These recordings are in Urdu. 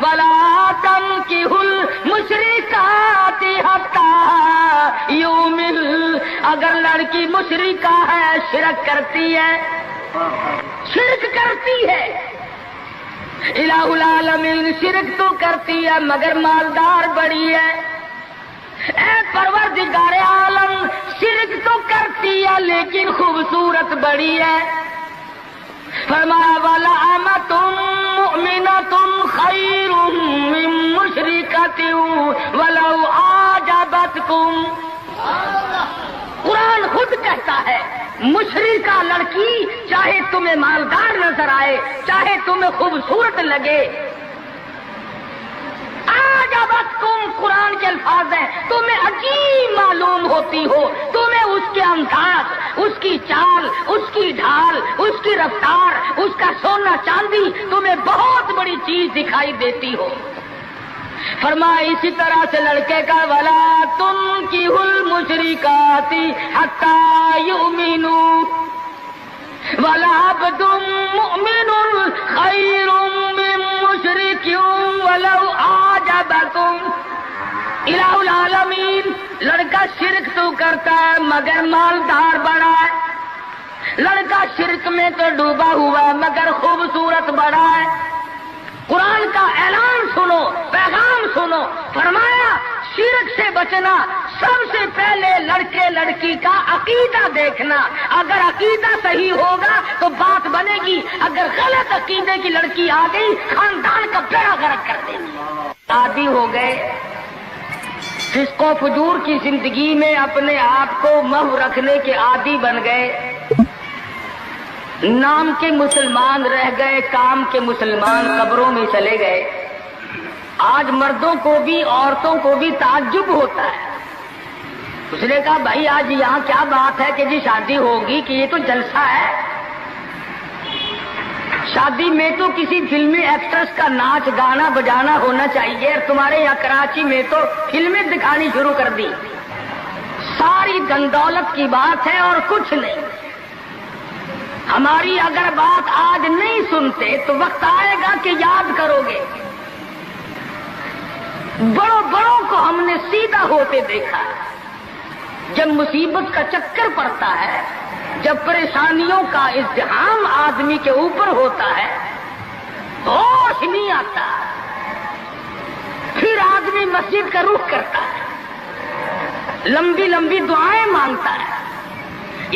ولا تنکحوا المشرکات حتی یؤمن، اگر لڑکی مشرکہ ہے، شرک کرتی ہے، شرک کرتی ہے، الہ العالمین شرک تو کرتی ہے مگر مالدار بڑی ہے، اے پروردگار عالم شرک تو کرتی ہے لیکن خوبصورت بڑی ہے، فرمایا وَلَأَمَةٌ مُؤْمِنَةٌ خَيْرٌ مِّن مُّشْرِكَةٍ وَلَوْ أَعْجَبَتْكُمْ۔ قرآن خود کہتا ہے مشرکہ لڑکی چاہے تمہیں مالدار نظر آئے، چاہے تمہیں خوبصورت لگے، آجابتکم قرآن کے الفاظ ہیں، تمہیں عجیب معلوم ہوتی ہو، تمہیں اس کے انداز، اس کی چال، اس کی ڈھال، اس کی رفتار، اس کا سونا چاندی تمہیں بہت بڑی چیز دکھائی دیتی ہو، فرمایا اسی طرح سے لڑکے کا ولا تنکحوا المشرکات حتی یؤمنوا وَلَعَبْدٌ مُؤْمِنٌ خَيْرٌ مِّن مُّشْرِكٍ وَلَوْ أَعْجَبَكُمْ۔ الہ العالمین لڑکا شرک تو کرتا ہے مگر مالدار بڑا ہے، لڑکا شرک میں تو ڈوبا ہوا ہے مگر خوبصورت بڑا ہے۔ قرآن کا اعلان سنو، پیغام سنو، فرمایا شرک سے بچنا، سب سے پہلے لڑکے لڑکی کا عقیدہ دیکھنا، اگر عقیدہ صحیح ہوگا تو بات بنے گی، اگر غلط عقیدے کی لڑکی آ گئی خاندان کا بیڑا غرق کر دے گی۔ عادی ہو گئے فسق و فجور کی زندگی میں، اپنے آپ کو محو رکھنے کے عادی بن گئے، نام کے مسلمان رہ گئے، کام کے مسلمان قبروں میں چلے گئے۔ آج مردوں کو بھی عورتوں کو بھی تعجب ہوتا ہے، اس نے کہا بھائی آج یہاں کیا بات ہے کہ جی شادی ہوگی کہ یہ تو جلسہ ہے، شادی میں تو کسی فلمی ایکٹریس کا ناچ گانا بجانا ہونا چاہیے، اور تمہارے یہاں کراچی میں تو فلمیں دکھانی شروع کر دی، ساری دن دولت کی بات ہے اور کچھ نہیں۔ ہماری اگر بات آج نہیں سنتے تو وقت آئے گا کہ یاد کرو گے، بڑوں بڑوں کو ہم نے سیدھا ہوتے دیکھا ہے، جب مصیبت کا چکر پڑتا ہے، جب پریشانیوں کا ازدحام آدمی کے اوپر ہوتا ہے، ہوش نہیں آتا، پھر آدمی مسجد کا رخ کرتا ہے، لمبی لمبی دعائیں مانگتا ہے،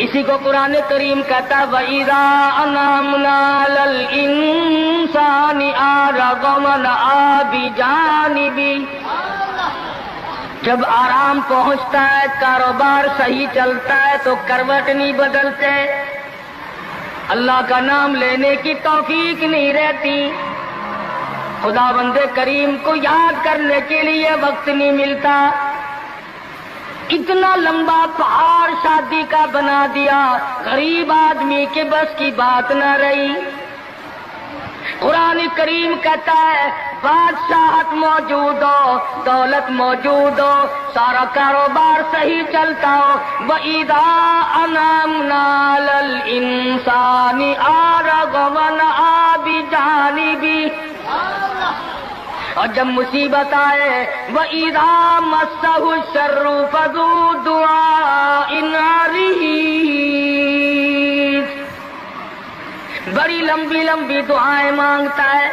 اسی کو قرآن کریم کہتا وَإِذَا أَنْعَمْنَا عَلَى الْإِنسَانِ أَعْرَضَ وَنَأَىٰ بِجَانِبِهِ، جب آرام پہنچتا ہے، کاروبار صحیح چلتا ہے تو کروٹ نہیں بدلتے، اللہ کا نام لینے کی توفیق نہیں رہتی، خدا بند کریم کو یاد کرنے کے لیے وقت نہیں ملتا، اتنا لمبا پہاڑ شادی کا بنا دیا، غریب آدمی کے بس کی بات نہ رہی۔ قرآن کریم کہتا ہے بادشاہت موجود ہو، دولت موجود ہو، سارا کاروبار صحیح چلتا ہو، وَإِذَا أَنْعَمْنَا عَلَى الْإِنسَانِ أَعْرَضَ وَنَأَىٰ بِجَانِبِهِ، اور جب مصیبت آئے وَإِذَا مَسَّهُ الشَّرُّ فَذُو دُعَاءٍ عَرِيضٍ، بڑی لمبی لمبی دعائیں مانگتا ہے،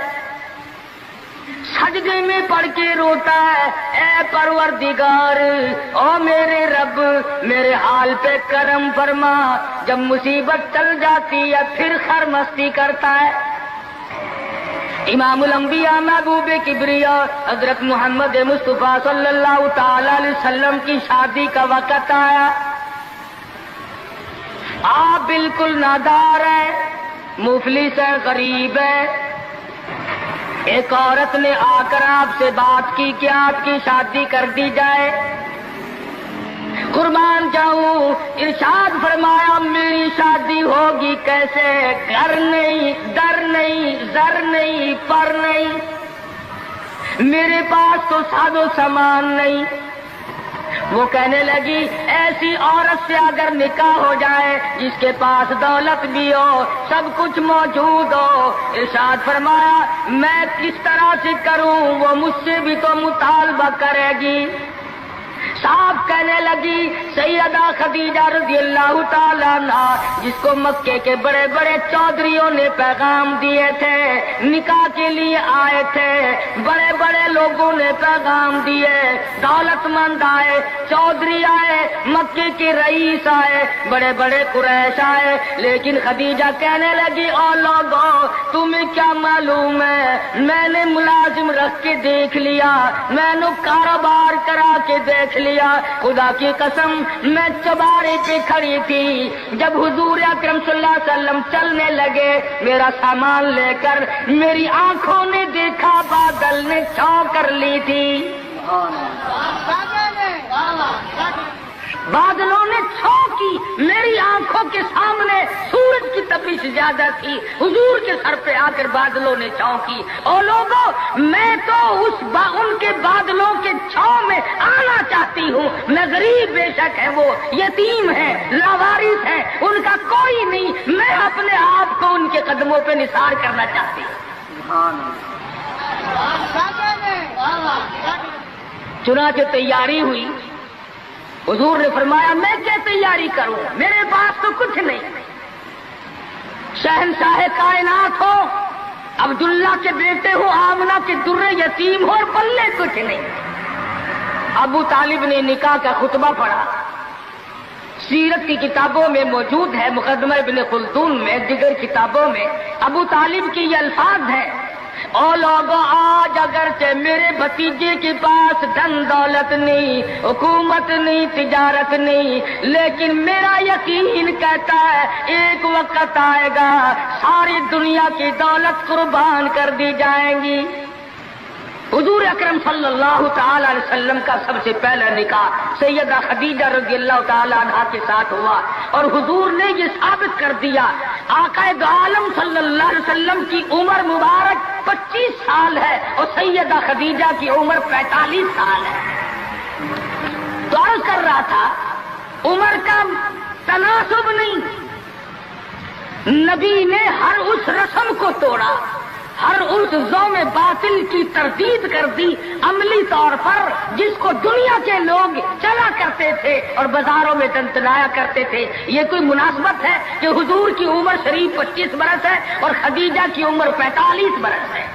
سجدے میں پڑھ کے روتا ہے، اے پروردگار، او میرے رب میرے حال پہ کرم فرما، جب مصیبت چل جاتی ہے پھر خرمستی کرتا ہے۔ امام الانبیاء محبوب کبریا حضرت محمد مصطفیٰ صلی اللہ تعالی علیہ وسلم کی شادی کا وقت آیا، آپ بالکل نادار ہیں، مفلس ہے، غریب ہے، ایک عورت نے آ کر آپ سے بات کی کہ آپ کی شادی کر دی جائے، قربان جاؤں، ارشاد فرمایا میری شادی ہوگی کیسے، گھر نہیں، در نہیں، زر نہیں، پر نہیں، میرے پاس تو ساز و سامان نہیں۔ وہ کہنے لگی اے ایسی عورت سے اگر نکاح ہو جائے جس کے پاس دولت بھی ہو، سب کچھ موجود ہو، ارشاد فرمایا میں کس طرح سے کروں، وہ مجھ سے بھی تو مطالبہ کرے گی۔ صاحب کہنے لگی سیدہ خدیجہ رضی اللہ تعالیٰ عنہ، جس کو مکے کے بڑے بڑے چودھریوں نے پیغام دیے تھے، نکاح کے لیے آئے تھے، بڑے بڑے لوگوں نے پیغام دیے، دولت مند آئے، چودھری آئے، مکے کے رئیس آئے، بڑے بڑے قریش آئے، لیکن خدیجہ کہنے لگی او لوگوں تمہیں کیا معلوم ہے، میں نے ملازم رکھ کے دیکھ لیا، میں نے کاروبار کرا کے دیکھ لیا، خدا کی قسم میں چوبارے پہ کھڑی تھی، جب حضور اکرم صلی اللہ علیہ وسلم چلنے لگے میرا سامان لے کر، میری آنکھوں نے دیکھا بادل نے چھاؤں کر لی تھی، بادلوں نے چھاؤں کی، میری آنکھوں کے سامنے سورج کی تپش زیادہ تھی، حضور کے سر پہ آ کر بادلوں نے چھاؤں کی۔ اور لوگوں میں تو ان کے بادلوں کے چھاؤں میں آنا چاہتی ہوں، میں غریب بے شک ہے، وہ یتیم ہے، لاوارث ہے، ان کا کوئی نہیں، میں اپنے آپ کو ان کے قدموں پہ نثار کرنا چاہتی ہوں۔ چنانچہ تیاری ہوئی، حضور نے فرمایا میں کیا تیاری کروں، میرے پاس تو کچھ نہیں، شہنشاہ کائنات ہو، عبداللہ کے بیٹے ہو، آمنہ کے در یتیم ہو، اور پلے کچھ نہیں۔ ابو طالب نے نکاح کا خطبہ پڑھا، سیرت کی کتابوں میں موجود ہے، مقدمہ ابن خلدون میں، دیگر کتابوں میں ابو طالب کے یہ الفاظ ہیں، او لوگوں آج اگرچہ میرے بھتیجے کے پاس دھن دولت نہیں، حکومت نہیں، تجارت نہیں، لیکن میرا یقین کہتا ہے ایک وقت آئے گا ساری دنیا کی دولت قربان کر دی جائیں گی۔ حضور اکرم صلی اللہ تعالی علیہ وسلم کا سب سے پہلا نکاح سیدہ خدیجہ رضی اللہ تعالی عنہا کے ساتھ ہوا، اور حضور نے یہ ثابت کر دیا آقا دو عالم صلی اللہ علیہ وسلم کی عمر مبارک 25 سال ہے اور سیدہ خدیجہ کی عمر 45 سال ہے۔ تو عرض کر رہا تھا عمر کا تناسب نہیں، نبی نے ہر اس رسم کو توڑا، ہر اس ذوم باطل کی تردید کر دی عملی طور پر، جس کو دنیا کے لوگ چلا کرتے تھے اور بازاروں میں تنتنایا کرتے تھے۔ یہ کوئی مناسبت ہے کہ حضور کی عمر شریف 25 برس ہے اور خدیجہ کی عمر 45 برس ہے؟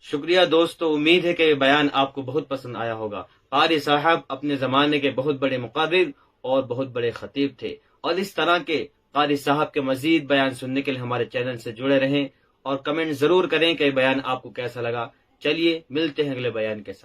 شکریہ دوستو، امید ہے کہ یہ بیان آپ کو بہت پسند آیا ہوگا۔ قاری صاحب اپنے زمانے کے بہت بڑے مقرر اور بہت بڑے خطیب تھے، اور اس طرح کے قاری صاحب کے مزید بیان سننے کے لیے ہمارے چینل سے جڑے رہیں اور کمنٹ ضرور کریں کہ یہ بیان آپ کو کیسا لگا۔ چلیے ملتے ہیں اگلے بیان کے ساتھ۔